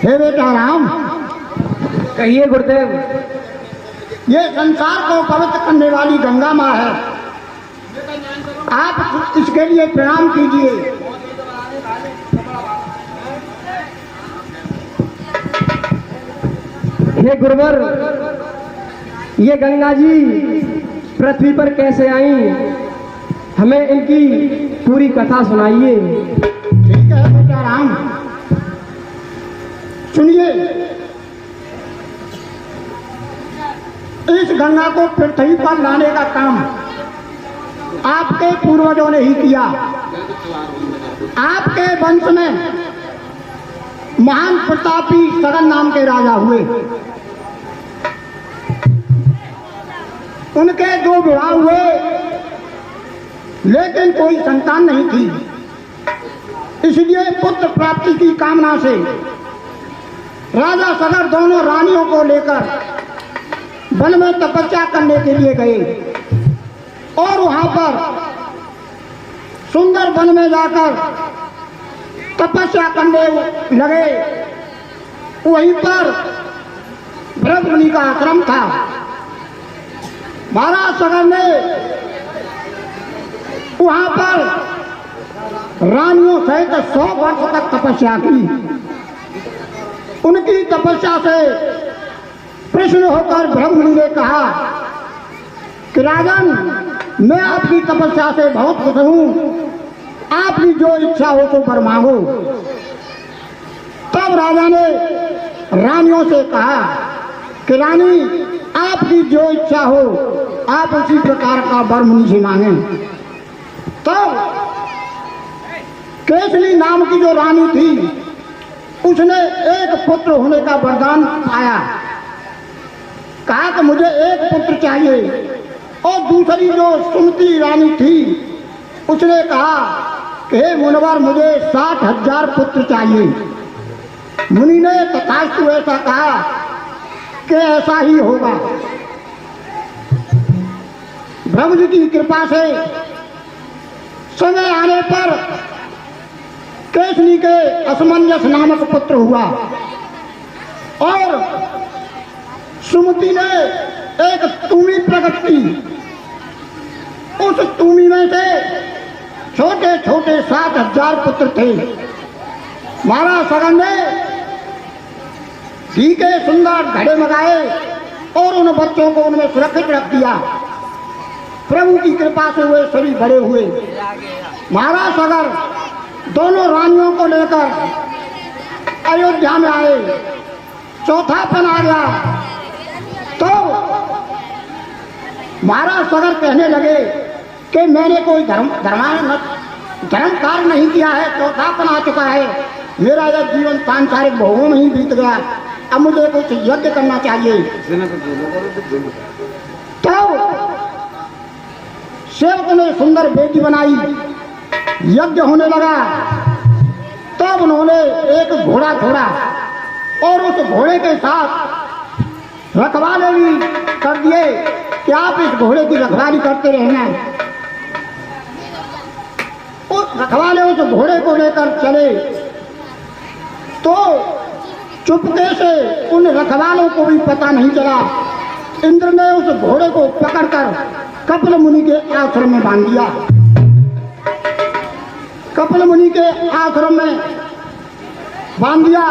हे बेटा राम, कहिए गुरुदेव। ये संसार को पवित्र करने वाली गंगा माँ है, आप इसके लिए प्रणाम कीजिए। हे गुरुवर, ये गंगा जी पृथ्वी पर कैसे आई, हमें इनकी पूरी कथा सुनाइए। ठीक है बेटा राम, सुनिए। इस गंगा को पृथ्वी पर लाने का काम आपके पूर्वजों ने ही किया। आपके वंश में महान प्रतापी सगन नाम के राजा हुए। उनके 2 विवाह हुए, लेकिन कोई संतान नहीं थी। इसलिए पुत्र प्राप्ति की कामना से राजा सगर दोनों रानियों को लेकर वन में तपस्या करने के लिए गए और वहां पर सुंदर वन में जाकर तपस्या करने लगे। वहीं पर भरत मुनि का आश्रम था। महाराज सगर ने वहां पर रानियों सहित 100 वर्ष तक तपस्या की। उनकी तपस्या से प्रसन्न होकर भरत मुनि ने कहा कि राजन, मैं आपकी तपस्या से बहुत खुश हूं, आपकी जो इच्छा हो तो वर मांगो। तब राजा ने रानियों से कहा कि रानी, आपकी जो इच्छा हो आप उसी प्रकार का वर मुनि से मांगे। तब केसली नाम की जो रानी थी, उसने एक पुत्र होने का वरदान पाया। कहा कि मुझे एक पुत्र चाहिए। और दूसरी जो सुमति रानी थी, उसने कहा कि हे मुनिवर, मुझे 60,000 पुत्र चाहिए। मुनि ने तथास्तु ऐसा कहा कि ऐसा ही होगा। ब्रह्म जी की कृपा से समय आने पर केसनी के असमंजस नामक पुत्र हुआ और सुमति ने एक तुमी प्रकट की। उस तुमी में से छोटे छोटे 7,000 पुत्र थे। महाराज सगन ने घी के सुंदर घड़े मंगाए और उन बच्चों को उनमें सुरक्षित रख दिया। प्रभु की कृपा से वे सभी बड़े हुए। महाराज सगर दोनों रानियों को लेकर अयोध्या में आए। चौथापन आ गया तो महाराज सगर कहने लगे कि मैंने कोई धर्म कार्य नहीं किया है, चौथापन आ चुका है, मेरा यह जीवन सांसारिक भोगों में ही बीत गया, अब मुझे कुछ यज्ञ करना चाहिए। तो सेवक ने सुंदर बेटी बनाई, यज्ञ होने लगा। तब उन्होंने एक घोड़ा छोड़ा और उस घोड़े के साथ रखवाले भी कर दिए कि आप इस घोड़े की रखवाली करते रहना। उस रखवाले उस घोड़े को लेकर चले तो चुपके से उन रखवालों को भी पता नहीं चला। इंद्र ने उस घोड़े को पकड़कर कपिल मुनि के आश्रम में बांध दिया। कपिल मुनि के आश्रम में बांध दिया।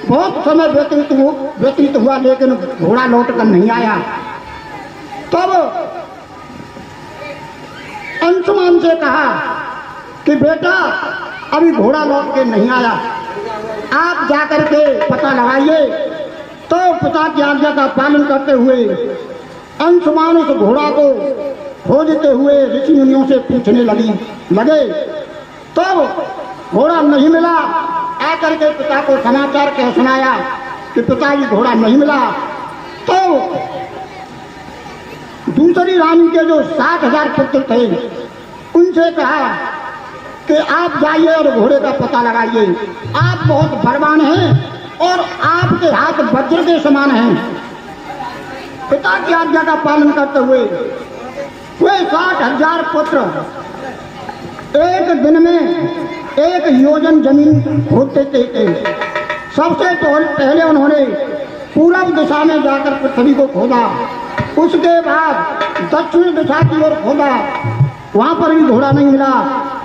बहुत समय व्यतीत हुआ, लेकिन घोड़ा लौट कर नहीं आया। तब अंशुमान से कहा कि बेटा, अभी घोड़ा लौट के नहीं आया, आप जाकर के पता लगाइए। तो पिता की आज्ञा का पालन करते हुए अंशुमान उस घोड़ा को खोजते हुए ऋषि मुनियों से पूछने लगे। तब घोड़ा नहीं मिला। आकर के पिता को समाचार कह सुनाया कि पिताजी घोड़ा नहीं मिला। तो दूसरी रानी के जो 60,000 पुत्र थे, उनसे कहा कि आप जाइए और घोड़े का पता लगाइए। आप बहुत बलवान हैं और आपके हाथ वज्र के समान हैं। पिता की आज्ञा का पालन करते हुए वे 60,000 पुत्र एक दिन में 1 योजन जमीन खोदते थे। सबसे पहले उन्होंने पूरब दिशा में जाकर पृथ्वी को खोदा, उसके बाद दक्षिण दिशा की ओर खोदा, वहां पर भी घोड़ा नहीं मिला।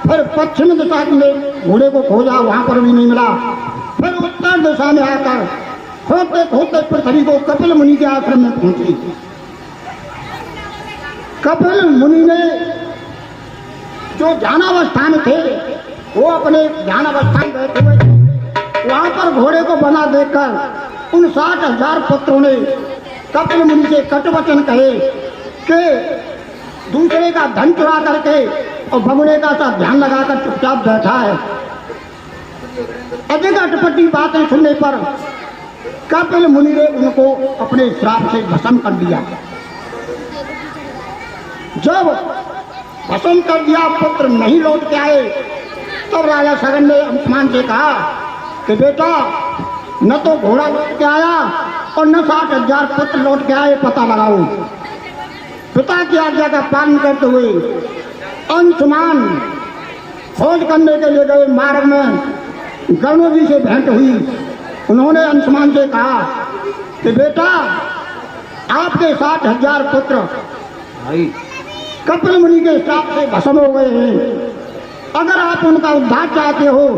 फिर पश्चिम दिशा में घोड़े को खोजा, वहां पर भी नहीं मिला। फिर उत्तर दिशा में आकर खोदते खोदते पृथ्वी को कपिल मुनि के आश्रम में पहुंची। कपिल मुनि ने जो ध्यानावस्था में थे वो अपने ध्यानावस्था में बैठे हुए थे। वहां पर घोड़े को बना देखकर उन 60,000 पुत्रों ने कपिल मुनि से कटवचन कहे कि दूसरे का धन चुरा करके और भगवान का सा ध्यान लगाकर चुपचाप बैठा है। अधिक अटपटी बातें सुनने पर कपिल मुनि ने उनको अपने श्राप से भस्म कर दिया। जब भस्म कर दिया, पुत्र नहीं लौट के आए, तब राजा सगन ने अंशुमान से कहा कि बेटा, न तो घोड़ा लौट के आया और न 60,000 पुत्र लौट के आए, पता लगाओ। पिता की आज्ञा का पालन करते हुए अंशुमान खोज करने के लिए गए। मार्ग में गरुड़ जी से भेंट हुई। उन्होंने अंशुमान से कहा कि बेटा, आपके 60,000 पुत्र कपिल मुनि के श्राप से भस्म हो गए हैं। अगर आप उनका उद्धार चाहते हो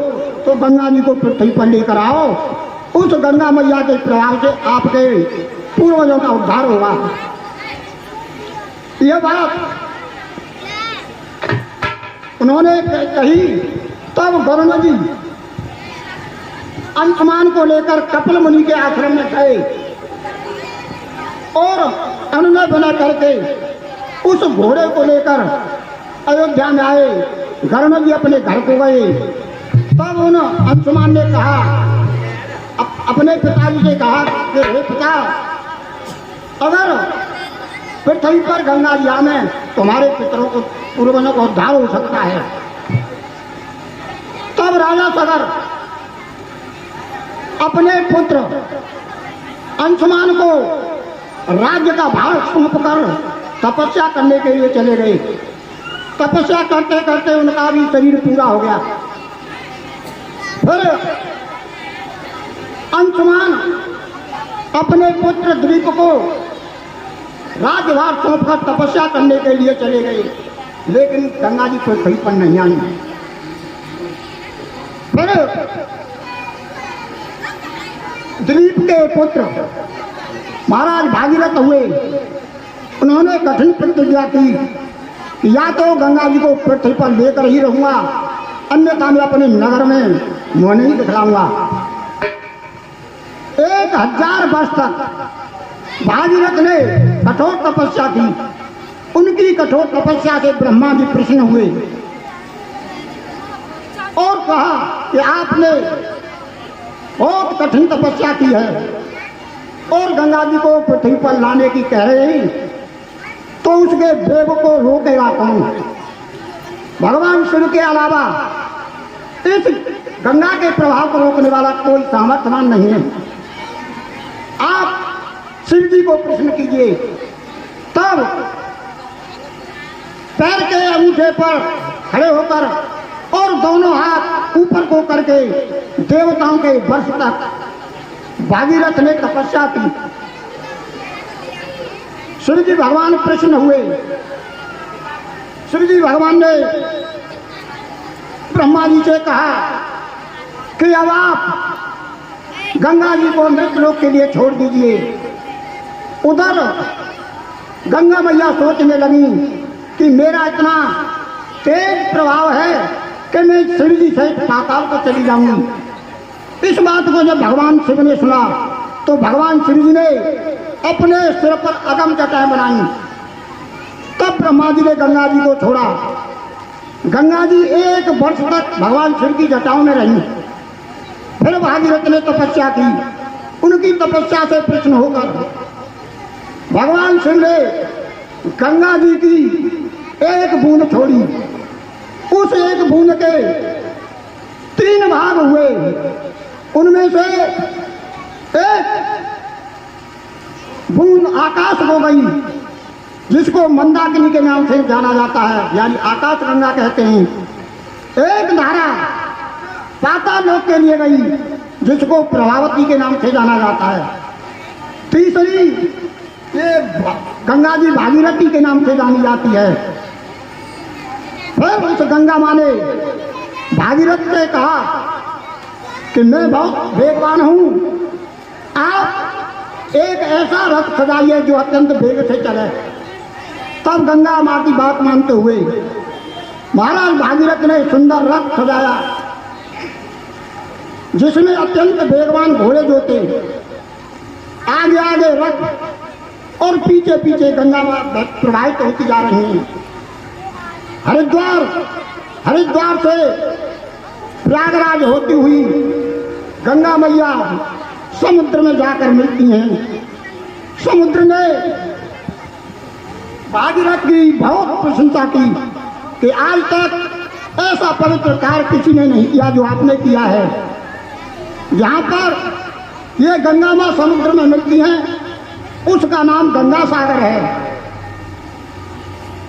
तो गंगा जी को पृथ्वी पर लेकर आओ। उस गंगा मैया के प्रभाव से आपके पूर्वजों का उद्धार होगा। यह बात उन्होंने कही, तब गरुड़ जी अंशुमान को लेकर कपिल मुनि के आश्रम में गए और अनुनय बना करके उस घोड़े को लेकर अयोध्या में आए। गरुड़ जी अपने घर को गए। तब उन अंशुमान ने कहा, अपने पिताजी से कहा कि हे पिता, अगर पृथ्वी पर गंगा जी में तुम्हारे पितरों को पूर्वजों का उद्धार हो सकता है। तब राजा सगर अपने पुत्र अंशुमान को राज्य का भार सौंप कर तपस्या करने के लिए चले गए। तपस्या करते करते उनका भी शरीर पूरा हो गया। फिर अंशुमान अपने पुत्र दिलीप को राज्यभार सौंपकर तपस्या करने के लिए चले गए, लेकिन गंगा जी पृथ्वी पर नहीं आई। फिर दिलीप के पुत्र महाराज भागीरथ हुए। उन्होंने कठिन प्रतिज्ञा की कि या तो गंगा जी को पृथ्वी पर लेकर ही रहूंगा, अन्यथा मैं अपने नगर में मुंह नहीं दिखलाऊंगा। 1000 वर्ष तक भागीरथ ने कठोर तपस्या की। उनकी कठोर तपस्या से ब्रह्मा जी प्रसन्न हुए और कहा कि आपने बहुत कठिन तपस्या की है और गंगा जी को पृथ्वी पर लाने की कह रहे हैं, तो उसके देव को रोकेगा कौन? भगवान शिव के अलावा इस गंगा के प्रभाव को रोकने वाला कोई सामर्थ्यवान नहीं है। आप शिव जी को प्रश्न कीजिए। तब पैर के अंगूठे पर खड़े होकर और दोनों हाथ ऊपर को करके देवताओं के वर्ष तक भागीरथ ने तपस्या की। शिव जी भगवान प्रसन्न हुए। शिव जी भगवान ने ब्रह्मा जी से कहा कि अब आप गंगा जी को मृतलोक के लिए छोड़ दीजिए। उधर गंगा मैया सोचने लगी कि मेरा इतना तेज प्रभाव है कि मैं शिव जी से पाताल को चली जाऊंगी। इस बात को जब भगवान शिव ने सुना तो भगवान शिव जी ने अपने सिर पर अगम जटाएं बनाई। तब ब्रह्मा जी ने गंगा जी को छोड़ा। गंगा जी 1 वर्ष तक भगवान शिव की जटाओं में रही। फिर भागीरथ ने तपस्या की। उनकी तपस्या से प्रसन्न होकर भगवान शिव ने गंगा जी की 1 बूंद छोड़ी। उस 1 बूंद के 3 भाग हुए। उनमें से 1 बूंद आकाश हो गई, जिसको मंदाकिनी के नाम से जाना जाता है, यानी आकाश गंगा कहते हैं। 1 धारा पाताल लोक के लिए गई जिसको प्रभावती के नाम से जाना जाता है। तीसरी ये गंगा जी भागीरथी के नाम से जानी जाती है। फिर उस गंगा माँ ने भागीरथ से कहा कि मैं बहुत वेगवान हूँ, आप एक ऐसा रथ सजाइए जो अत्यंत वेग से चले। तब गंगा माँ की बात मानते हुए महाराज भागीरथ ने सुंदर रथ सजाया, जिसमें अत्यंत वेगवान घोड़े जो थे, आगे आगे रथ और पीछे पीछे गंगा माँ प्रवाहित होती जा रही हैं। हरिद्वार से प्रयागराज होती हुई गंगा मैया समुद्र में जाकर मिलती हैं। समुद्र ने भागीरथ की बहुत प्रशंसा की कि आज तक ऐसा पवित्र कार्य किसी ने नहीं किया जो आपने किया है। यहाँ पर ये गंगा माँ समुद्र में मिलती हैं, उसका नाम गंगा सागर है।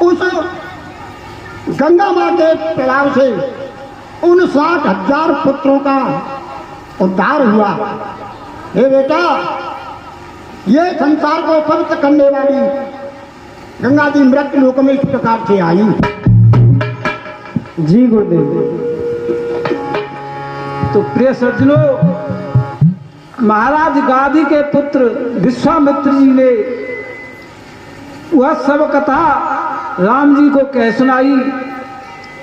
उस गंगा माँ के प्रभाव से उन 60,000 पुत्रों का उद्धार हुआ। हे बेटा, ये संसार को पवित्र करने वाली गंगा जी मृत्यु लोक में इस प्रकार से आई। जी गुरुदेव। तो प्रिय सज्जनों, महाराज गादी के पुत्र विश्वामित्र जी ने वह सब कथा राम जी को कह सुनाई,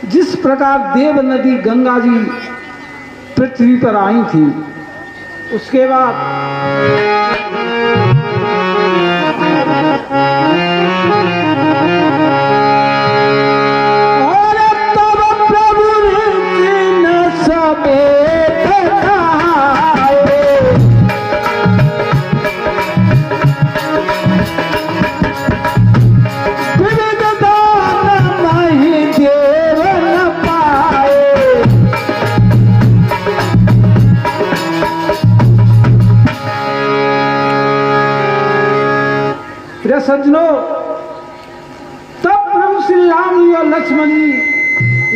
जिस प्रकार देव नदी गंगा जी पृथ्वी पर आई थी। उसके बाद सज्जनों, तब प्रभु श्री राम जी और लक्ष्मण जी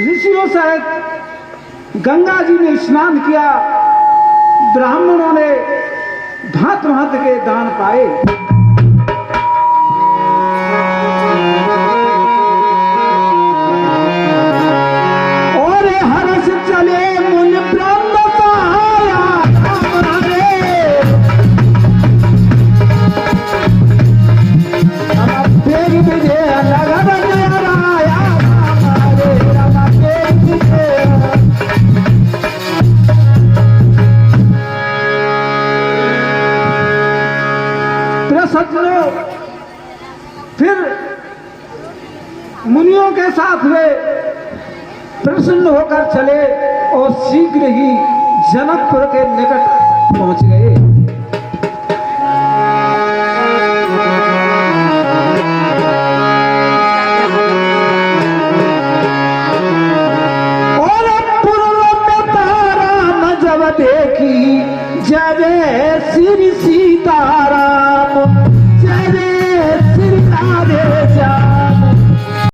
ऋषियों सहित गंगा जी ने स्नान किया। ब्राह्मणों ने भांत भांत के दान पाए। और हर्ष चले मुनि ब्रह्म सहाया सज्जनों, फिर मुनियों के साथ वे प्रसन्न होकर चले और शीघ्र ही जनकपुर के निकट पहुंच गए।